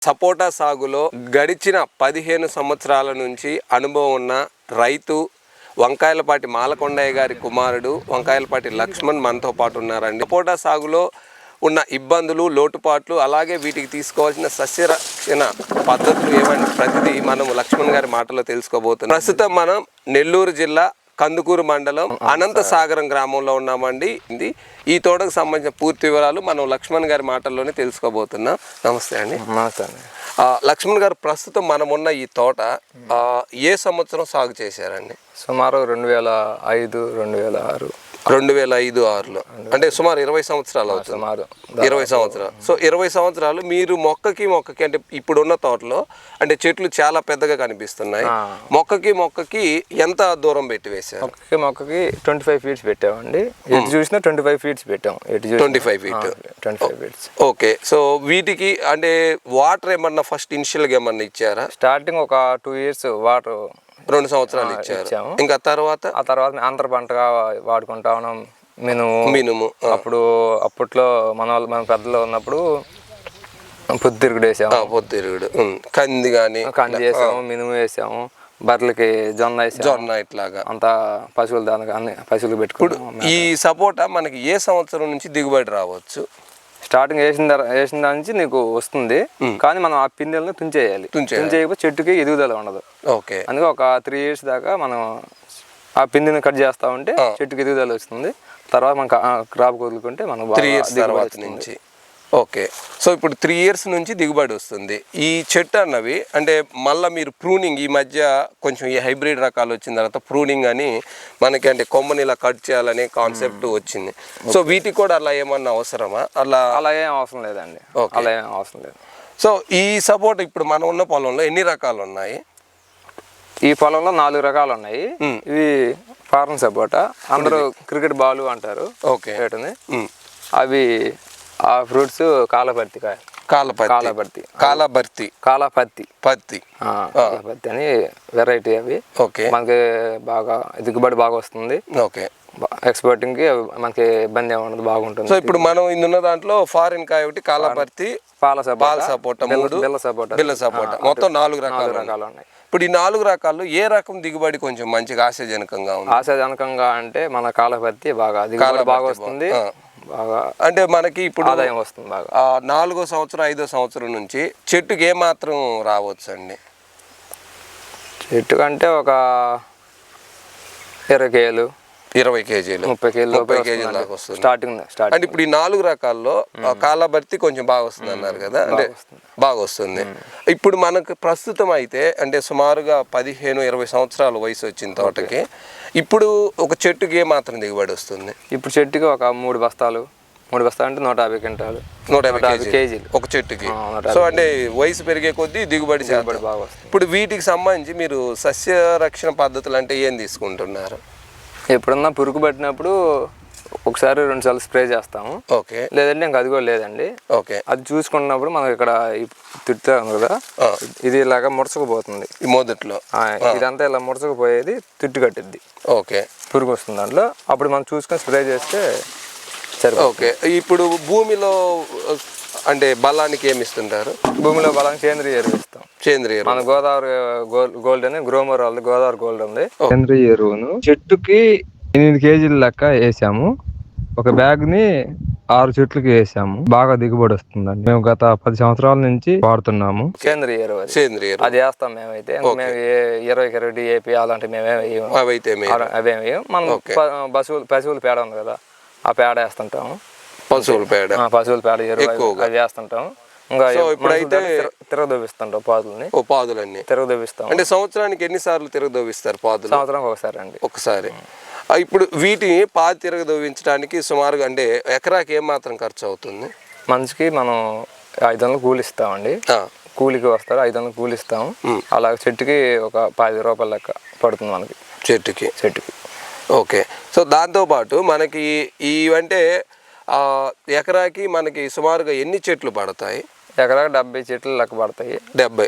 సపోటా సాగులో గడిచిన 15 సంవత్సరాల నుంచి అనుభవం ఉన్న రైతు వంకాయలపాటి మాలకొండయ్య గారి కుమారుడు వంకాయలపాటి లక్ష్మణ్ మనతో పాటు ఉన్నారండి. సపోటా సాగులో ఉన్న ఇబ్బందులు, లోటుపాట్లు, అలాగే వీటికి తీసుకోవాల్సిన సస్యరక్షణ పద్ధతులు ఏమంటే ప్రతిదీ మనం లక్ష్మణ్ గారి మాటలో తెలుసుకోబోతున్నాం. ప్రస్తుతం మనం నెల్లూరు జిల్లా కందుకూరు మండలం అనంతసాగరం గ్రామంలో ఉన్నామండి. ఈ తోటకు సంబంధించిన పూర్తి వివరాలు మనం లక్ష్మణ్ గారి మాటల్లోనే తెలుసుకోబోతున్నాం. నమస్తే అండి. నమస్తే అండి. లక్ష్మణ్ గారు, ప్రస్తుతం మనం ఉన్న ఈ తోట ఏ సంవత్సరం సాగు చేశారండి? సుమారు 2005, 2006. 2005-6లో అంటే సుమారు 20 సంవత్సరాలు అవుతుంది. సుమారు 20 సంవత్సరాలు. సో 20 సంవత్సరాలు మీరు మొక్కకి అంటే ఇప్పుడున్న తోటలో అంటే చెట్లు చాలా పెద్దగా కనిపిస్తున్నాయి. మొక్కకి ఎంత దూరం పెట్టి వేసారు? మొక్కకి 25 ఫీట్స్ పెట్టామండి. ఎటు చూసినా 25 ఫీట్స్ పెట్టాము. 25 ఫీట్. ఓకే. సో వీటికి అంటే వాటర్ ఏమన్నా ఫస్ట్ ఇనిషియల్గా ఏమన్నా ఇచ్చారా? స్టార్టింగ్ ఒక 2 ఇయర్స్ వాటర్ 2 సంవత్సరాలు ఇచ్చాము. ఇంకా తర్వాత అంతర పంటగా వాడుకుంటా ఉన్నాం. మినుము అప్పట్లో మన పెద్దలు ఉన్నప్పుడు పొద్దుతిరుగుడు వేసాము. పొద్దుతిరుగుడు, కంది వేసాము, మినుము వేసాము, బర్రెలకి జొన్న ఇట్లాగా అంతా పశువులు పెట్టుకుంటాం. ఈ సపోటా మనకి ఏ సంవత్సరం నుంచి దిగుబడి రావచ్చు? స్టార్టింగ్ వేసిన దాని నుంచి నీకు వస్తుంది, కానీ మనం ఆ పిందెలను తుంచేయకపోతే చెట్టుకి ఎదుగుదల ఉండదు. ఓకే. అందుకే ఒక 3 ఇయర్స్ దాకా మనం ఆ పిందెని కట్ చేస్తా ఉంటే చెట్టుకి ఎదుగుదల వస్తుంది. తర్వాత మనం క్రాప్ వదులుకుంటే మనం 3 ఇయర్స్ తర్వాత నుంచి. ఓకే. సో ఇప్పుడు 3 ఇయర్స్ నుంచి దిగుబడి వస్తుంది. ఈ చెట్టు అన్నవి అంటే మళ్ళీ మీరు ప్రూనింగ్ ఈ మధ్య కొంచెం ఈ హైబ్రిడ్ రకాలు వచ్చిన తర్వాత ప్రూనింగ్ అని మనకి అంటే కొమ్మని ఇలా కట్ చేయాలనే కాన్సెప్ట్ వచ్చింది. సో వీటికి కూడా అలా ఏమన్నా అవసరమా? అలా ఏం అవసరం లేదండి. అలా ఏం అవసరం లేదు. సో ఈ సపోర్ట్ ఇప్పుడు మనం ఉన్న పొలంలో ఎన్ని రకాలు ఉన్నాయి? ఈ పొలంలో 4 రకాలు ఉన్నాయి. ఇవి ఫారెన్ సపోటా, అందరూ క్రికెట్ బాల్ అంటారు. ఓకే. అవి ఆ ఫ్రూట్స్ కాలాపత్తి అని వెరైటీ. అవి ఓకే. మనకి బాగా దిగుబడి బాగా వస్తుంది. ఓకే. ఎక్స్పోర్టింగ్ కి మనకి ఇబ్బంది ఏమన్నది బాగుంటుంది. సో ఇప్పుడు మనం ఇందున్న దాంట్లో ఫారిన్ కాయ ఒకటి, కాలాపత్తి, పాల సపోటా, బిల్ల సపోటా, మొత్తం 4 రకాలు ఉన్నాయి. ఇప్పుడు ఈ 4 రకాల్లో ఏ రకం దిగుబడి కొంచెం మంచిగా ఆశాజనకంగా ఉంది? ఆశాజనకంగా అంటే మన కాలాపత్తి దిగుబడి బాగా వస్తుంది. బాగా అంటే మనకి ఇప్పుడు ఆదాయం వస్తుంది బాగా. 4వ సంవత్సరం 5వ సంవత్సరం నుంచి చెట్టుకి ఏ మాత్రం రావచ్చు అండి? చెట్టు కంటే ఒక 20 కేజీలు, 20 కేజీలు, 30 కేజీల దాకా వస్తుంది స్టార్టింగ్. అంటే ఇప్పుడు ఈ 4 రకాల్లో కాలాబర్తి కొంచెం బాగా వస్తుంది అన్నారు కదా, అంటే బాగా వస్తుంది. ఇప్పుడు మనకు ప్రస్తుతం అయితే అంటే సుమారుగా 15-20 సంవత్సరాల వయసు వచ్చిన తోటకి ఇప్పుడు ఒక చెట్టుకి ఏ మాత్రం దిగుబడి వస్తుంది? ఇప్పుడు చెట్టుకి ఒక 3 బస్తాలు అంటే 150 క్వింటాలు, 150 కేజీలు ఒక చెట్టుకి. సో అంటే వయసు పెరిగే కొద్దీ దిగుబడి బాగా వస్తుంది. ఇప్పుడు వీటికి సంబంధించి మీరు సస్య రక్షణ పద్ధతులు అంటే ఏం తీసుకుంటున్నారు? ఎప్పుడన్నా పురుగు పట్టినప్పుడు ఒకసారి 2 సార్లు స్ప్రే చేస్తాము. ఓకే. లేదంటే ఇంకా అది కూడా లేదండి. ఓకే. అది చూసుకున్నప్పుడు మనకి ఇక్కడ తిట్టుతాం కదా, ఇది ఇలాగా ముడచకపోతుంది. ఈ మొదట్లో ఇదంతా ఇలా ముడచకపోయేది తిట్టు కట్టిద్ది. ఓకే. పురుగు వస్తుంది దాంట్లో. అప్పుడు మనం చూసుకొని స్ప్రే చేస్తే సరే. ఓకే. ఇప్పుడు భూమిలో అంటే బలానికి ఏమి ఇస్తుంటారు? భూమిలో బలానికి సేంద్రియ ఎరువు ఇస్తాం. సేంద్రియ మన గోదావరి గోల్డ్ అని గ్రోమర్ వాళ్ళది గోదావరి గోల్డ్ ఉంది. సేంద్రియ ఎరువును చెట్టుకి 8 కేజీల లెక్క వేసాము. ఒక బ్యాగ్ ని 6 చెట్లకి వేసాము. బాగా దిగుబడి వస్తుందండి. మేము గత 10 సంవత్సరాల నుంచి వాడుతున్నాము సేంద్రియ ఎరువు. అది వేస్తాం మేమైతే. మేము 20 DAP అలాంటి అవేమి మనం పశువుల పేడ ఉంది కదా, ఆ పేడ వేస్తుంటాము. పశువుల పేడ ఎరువు అది వేస్తుంటాము. ఇంకా ఇప్పుడైతే తిరగదోవిస్తుంటాం పాదులన్నీ తిరగదోవిస్తాం. అంటే సంవత్సరానికి ఎన్నిసార్లు తిరగదోవిస్తారు పాదులు? సంవత్సరానికి ఒకసారి అండి. ఒకసారి. ఇప్పుడు వీటిని పాది తిరగదోవించడానికి సుమారుగా అంటే ఎకరాకి ఏం మాత్రం ఖర్చు అవుతుంది? మనిషికి మనం 500 కూలి ఇస్తామండి. కూలికి వస్తారు, 500 కూలి ఇస్తాము. అలాగే చెట్టుకి ఒక 10 రూపాయల లెక్క పడుతుంది మనకి చెట్టుకి. ఓకే. సో దాంతోపాటు మనకి ఇవంటే ఎకరాకి మనకి సుమారుగా ఎన్ని చెట్లు పడతాయి? ఎకరాకి 70 చెట్లు లెక్క పడతాయి. 70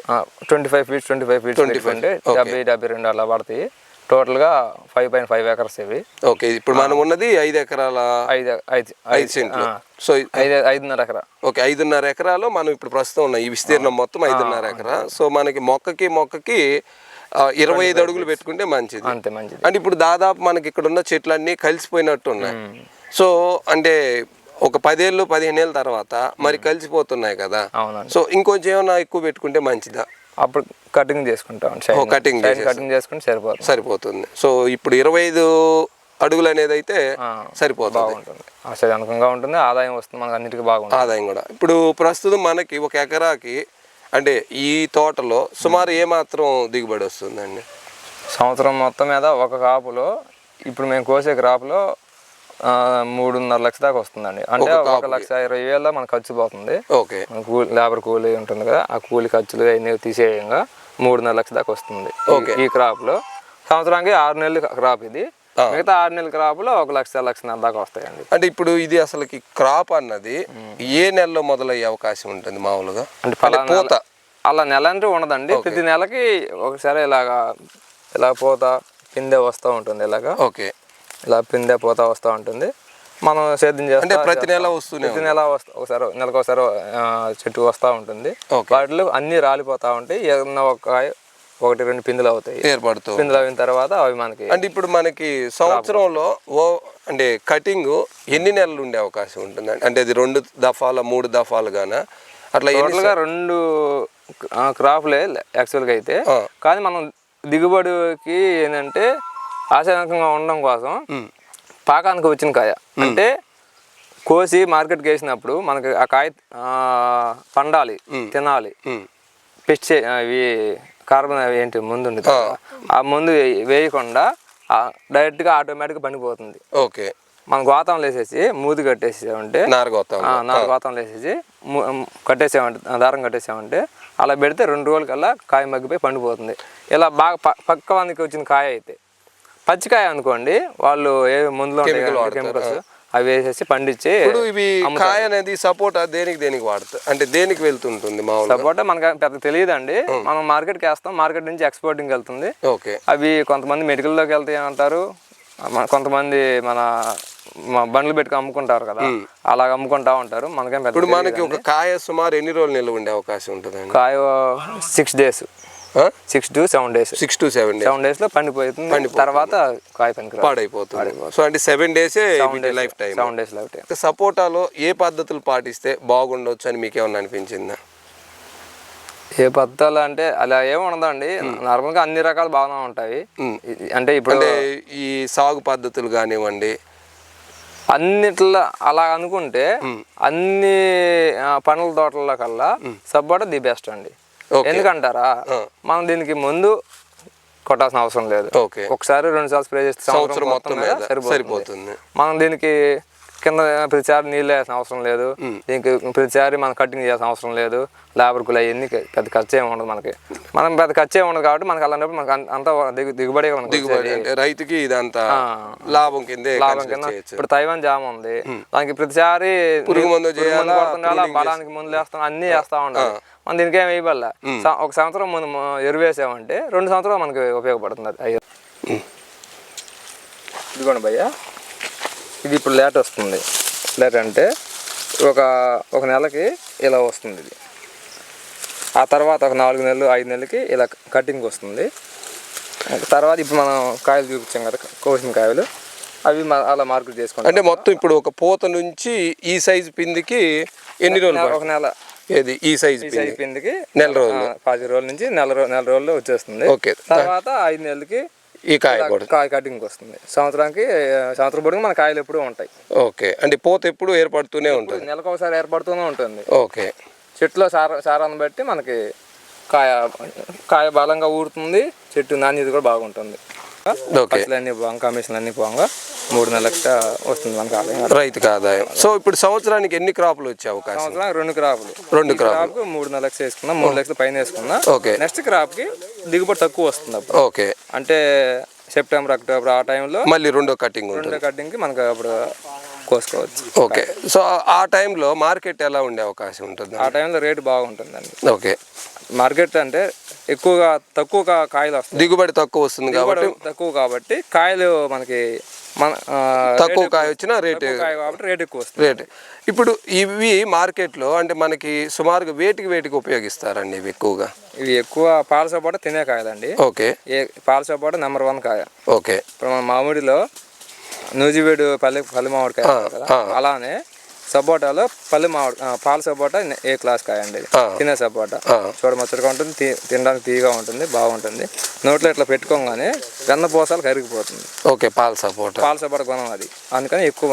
25 ఫీట్స్ 25 ఫీట్స్ 70-72 అలా పడతాయి. టోటల్గా 5.5 ఎకర్స్ ఇవి. ఓకే, ఇప్పుడు మనం ఉన్నది 5 ఎకరాల 5 సెంట్లు. సో 5.5 ఎకరా. ఓకే, 5.5 ఎకరాలు మనం ఇప్పుడు ప్రస్తుతం ఉన్నాం. ఈ విస్తీర్ణం మొత్తం 5.5 ఎకరా. సో మనకి మొక్కకి 25 అడుగులు పెట్టుకుంటే మంచిది. అంతే మంచిది. అంటే ఇప్పుడు దాదాపు మనకి ఇక్కడ ఉన్న చెట్లన్నీ కలిసిపోయినట్టు ఉన్నాయి. సో అంటే ఒక 10 ఏళ్ళు 15 ఏళ్ళ తర్వాత మరి కలిసిపోతున్నాయి కదా. అవునండి. సో ఇంకొంచెం ఏమైనా ఎక్కువ పెట్టుకుంటే మంచిదా? అప్పుడు కటింగ్ చేసుకుంటాం. కటింగ్ చేసుకుంటే సరిపోతుంది. సో ఇప్పుడు 25 అడుగులు అనేది అయితే సరిపోతుంది. బాగుంటుంది, ఆశాజనకంగా ఉంటుంది, ఆదాయం వస్తుంది మనకు, అన్నిటికీ బాగుంటుంది ఆదాయం కూడా. ఇప్పుడు ప్రస్తుతం మనకి ఒక ఎకరాకి అంటే ఈ తోటలో సుమారు ఏమాత్రం దిగుబడి వస్తుందండి? సంవత్సరం మొత్తం మీద ఒక క్రాపులో, ఇప్పుడు మేము కోసే క్రాప్లో 3.5 లక్షల దాకా వస్తుందండి. అంటే 1,20,000 మనకు ఖర్చు పోతుంది. ఓకే, లేబర్ కూలీ ఉంటుంది కదా, ఆ కూలీ ఖర్చులు అన్నీ తీసేయంగా 3.5 లక్షల దాకా వస్తుంది ఈ క్రాప్లో. సంవత్సరానికి 6 నెలలు క్రాప్ ఇది. మిగతా 6 నెలల క్రాప్లో 1,00,000-1,50,000 దాకా వస్తాయండి. అంటే ఇప్పుడు ఇది అసలుకి క్రాప్ అన్నది ఏ నెలలో మొదలయ్యే అవకాశం ఉంటుంది మామూలుగా? అంటే పూత అలా నెల అంటే ఉండదండి. ప్రతి నెలకి ఒకసారి ఇలా పూత పిందె వస్తూ ఉంటుంది. ఓకే, ఇలా పిందె పోతా వస్తూ ఉంటుంది. మనం సేద్యం చేస్తాం. ప్రతి నెల వస్తుంది. ప్రతి నెల నెలకు ఒకసారి చెట్టు వస్తూ ఉంటుంది. వాటిలో అన్ని రాలిపోతూ ఉంటాయి. ఏదన్నా ఒకటి రెండు పిందులు అవుతాయి, పిందులు అయిన తర్వాత అవి మనకి. అంటే ఇప్పుడు మనకి సంవత్సరంలో అంటే కటింగ్ ఎన్ని నెలలు ఉండే అవకాశం ఉంటుంది? అంటే అది 2 దఫాల 3 దఫాలు గానా అట్లా? టోటల్గా 2 క్రాప్లే యాక్చువల్గా అయితే. కానీ మనం దిగుబడికి ఏంటంటే ఆశాజనకంగా ఉండడం కోసం పాకానికి వచ్చిన కాయ అంటే కోసి మార్కెట్కి వేసినప్పుడు మనకి ఆ కాయ పండాలి, తినాలి. పెస్ట్ అవి కార్బన్ అవి ఏంటి ముందు ఉంది, ఆ ముందు వేయకుండా డైరెక్ట్గా ఆటోమేటిక్గా పండిపోతుంది. ఓకే, మనం గోతంలో వేసేసి మూతి కట్టేసామంటే, నారగోతంలో వేసేసి కట్టేసామంటే, దారం కట్టేసామంటే అలా పెడితే 2 రోజులకల్లా కాయ మగ్గిపోయి పండిపోతుంది. ఇలా బాగా పక్క వందకి వచ్చిన కాయ అయితే. పచ్చికాయ అనుకోండి, వాళ్ళు ఏ మందులు కెమికల్స్ అవి వేసేసి పండించి. ఇప్పుడు ఇవి కాయ అనేది సపోటా దేనికి వాడుతుంది? అంటే దేనికి వెళ్తుంటుంది? సపోటా మనకు పెద్ద తెలియదండి. మనం మార్కెట్కి వేస్తాం, మార్కెట్ నుంచి ఎక్స్పోర్టింగ్ వెళ్తుంది. ఓకే, అవి కొంతమంది మెడికల్లోకి వెళ్తాయి అంటారు, కొంతమంది మన బండ్లు పెట్టుకుని అమ్ముకుంటారు కదా, అలాగ అమ్ముకుంటా ఉంటారు. మనకేం పెద్ద. ఇప్పుడు మనకి ఒక కాయ సుమారు ఎన్ని రోజులు నిల్వ ఉండే అవకాశం ఉంటుంది? కాయ 6 days, 6 to 7 days. 6 to 7 days. 7 days లో పండిపోతుంది. తర్వాత కాయ పనికి పాడైపోతుంది. సో అంటే 7 days life time. 7 days life time. సపోటాలో ఏ పద్ధతులు పాటిస్తే బాగుండొచ్చు అని మీకేమన్నా అనిపించిందా? ఏ పద్ధతులు అంటే అలా ఏమి ఉండదండి. నార్మల్గా అన్ని రకాలు బాగానే ఉంటాయి. అంటే ఇప్పుడు ఈ సాగు పద్ధతులు కానివ్వండి, అన్నిట్లో అలా అనుకుంటే అన్ని పండ్ల తోటల కల్లా సపోటా ది బెస్ట్ అండి. ఎందుకంటారా, మనం దీనికి ముందు కొట్టాల్సిన అవసరం లేదు. ఒకసారి 2 సార్లు స్ప్రే చేస్తే సంవత్సరం మొత్తం సరిపోతుంది. మనం దీనికి కింద ప్రతిసారి నీళ్ళు వేయాల్సిన అవసరం లేదు. దీనికి ప్రతిసారి మనం కటింగ్ చేయాల్సిన అవసరం లేదు. లేబర్ కులు అవన్నీ పెద్ద ఖర్చు ఏమి ఉండదు. మనం పెద్ద ఖర్చు ఏమి ఉండదు కాబట్టి మనకి అలాంటప్పుడు మనకి అంత దిగుబడి రైతుకి ఇదంతా లాభం కింద. ఇప్పుడు తైవాన్ జామ ఉంది, దానికి ప్రతిసారి పురుగు మందు బలానికి ముందు వేస్తాం, అన్ని వేస్తా ఉండాలి. మనం దీనికి ఏమి వేయబల్లా. ఒక సంవత్సరం ముందు ఎరువు వేసామంటే 2 సంవత్సరాలు మనకి ఉపయోగపడుతుంది. అయ్యో ఇదిగోండి భయ్య, ఇది ఇప్పుడు లేట్ వస్తుంది. లేట్ అంటే ఒక నెలకి ఇలా వస్తుంది ఇది. ఆ తర్వాత ఒక 4 నెలలు 5 నెలలకి ఇలా కటింగ్ వస్తుంది. తర్వాత ఇప్పుడు మనం కాయలు చూపించాం కదా, కోసిన కాయలు, అవి అలా మార్కెట్ చేసుకుంటాం. అంటే మొత్తం ఇప్పుడు ఒక పూత నుంచి ఈ సైజు పిందికి ఎన్ని రోజులు? ఒక నెల. ఏది ఈ సైజు పిందికి నెల రోజులు, 10 రోజుల నుంచి నెల రోజుల్లో వచ్చేస్తుంది. ఓకే, తర్వాత 5 నెలలకి ఈ కాయ కటింగ్ వస్తుంది. సంవత్సరం పొడుగు మన కాయలు ఎప్పుడూ ఉంటాయి. ఓకే, అంటే పూత ఎప్పుడు ఏర్పడుతూనే ఉంటుంది, నెలకు ఒకసారి ఏర్పడుతూనే ఉంటుంది. ఓకే, చెట్టులో సారాన్ని బట్టి మనకి కాయ బలంగా ఊరుతుంది, చెట్టు నాణ్యత కూడా బాగుంటుంది. ఖర్చులన్నీ పోగా, కమిషన్లు అన్నీ పోగా 3 నెలలకు వస్తుంది మనకి ఆదాయం, రైతుకి ఆదాయం. సో ఇప్పుడు సంవత్సరానికి ఎన్ని క్రాపులు వచ్చే అవకాశం? సంవత్సరానికి 2 క్రాపులు. 2 క్రాప్ 3 లక్షలు వేసుకున్నా, 3 లక్షల పైన వేసుకున్నా. ఓకే, నెక్స్ట్ క్రాప్ కి దిగుబడి తక్కువ వస్తుంది అప్పుడు. ఓకే, అంటే సెప్టెంబర్ అక్టోబర్ ఆ టైంలో మళ్ళీ రెండో కటింగ్ కి మనకు అప్పుడు కోసుకోవచ్చు. ఓకే, సో ఆ టైంలో మార్కెట్ ఎలా ఉండే అవకాశం ఉంటుంది? ఆ టైంలో రేటు బాగుంటుందండి. ఓకే, మార్కెట్ అంటే ఎక్కువగా తక్కువ కాయలు వస్తాయి, దిగుబడి తక్కువ వస్తుంది కాబట్టి తక్కువ కాబట్టి కాయలు మనకి మన తక్కువ కాయ వచ్చినా రేటు కాయ కాబట్టి రేట్ ఎక్కువ వస్తుంది. రేట్. ఇప్పుడు ఇవి మార్కెట్లో అంటే మనకి సుమారుగా వేటికి ఉపయోగిస్తారండి ఇవి ఎక్కువగా? ఇవి ఎక్కువ పాల సపోటా తినే కాయలండి. ఓకే. పాల సపోటా నెంబర్ 1 కాయ. ఓకే. ఇప్పుడు మన మామిడిలో నూజివేడు పల్లి మామిడికాయ కదా, అలానే సపోటాలో పాల సపోటా ఏ క్లాస్ కాయ అండి, తినే సపోటా. చూడముచ్చటగా ఉంటుంది, తినడానికి తీయగా ఉంటుంది, బాగుంటుంది. నోట్లో ఇట్లా పెట్టుకోగానే వెన్నపూసలు కరిగిపోతుంది. ఓకే. పాల సపోటా గుణం అది, అందుకని ఎక్కువ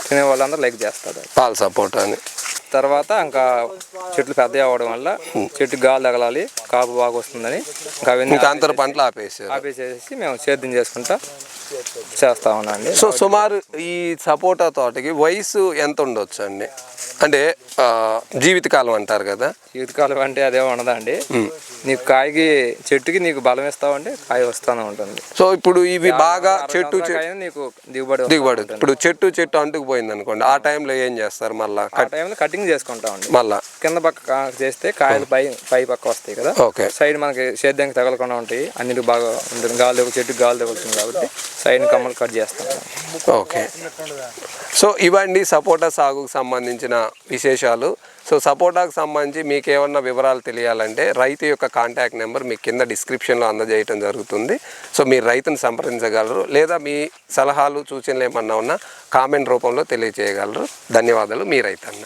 తినే వాళ్ళందరూ లైక్ చేస్తారు పాల సపోటా అని. తర్వాత ఇంకా చెట్లు పెద్ద అవ్వడం వల్ల చెట్టుకి గాలి తగలాలి, కాపు బాగా వస్తుందని ఇంకా అంతర పంటలు ఆపేసేసి మేము సేద్యం చేసుకుంటా చేస్తా ఉన్నాండి. సో సుమారు ఈ సపోటా తోటకి వయసు ఎంత ఉండొచ్చు అండి? అంటే జీవితకాలం అంటారు కదా, జీవితకాలం అంటే అదే ఉండదండి. నీకు కాయకి చెట్టుకి నీకు బలం ఇస్తావంటే కాయ వస్తానే ఉంటుంది. సో ఇప్పుడు ఇవి బాగా చెట్టు నీకు దిగుబడి ఇప్పుడు చెట్టు అంటుకుపోయింది అనుకోండి, ఆ టైంలో ఏం చేస్తారు? మళ్ళీ కటింగ్ చేసుకుంటామండి. మళ్ళా కింద పక్క చేస్తే కాయలు పై పక్క వస్తాయి కదా, సైడ్ మనకి సేద్యానికి తగలకుండా ఉంటాయి, అన్నిటికి బాగా ఉంటుంది. చెట్టుకి గాలి తగులుతుంది కాబట్టి సైడ్ కమ్మలు కట్ చేస్తాం. ఓకే. సో ఇవన్నీ సపోటా సాగుకు సంబంధించిన విశేషాలు. సో సపోటాకు సంబంధించి మీకు ఏమన్నా వివరాలు తెలియాలంటే రైతు యొక్క కాంటాక్ట్ నెంబర్ మీకు కింద డిస్క్రిప్షన్లో అందజేయడం జరుగుతుంది. సో మీరు రైతుని సంప్రదించగలరు, లేదా మీ సలహాలు సూచనలు ఏమన్నా ఉన్నా కామెంట్ రూపంలో తెలియజేయగలరు. ధన్యవాదాలు. మీ రైతన్న.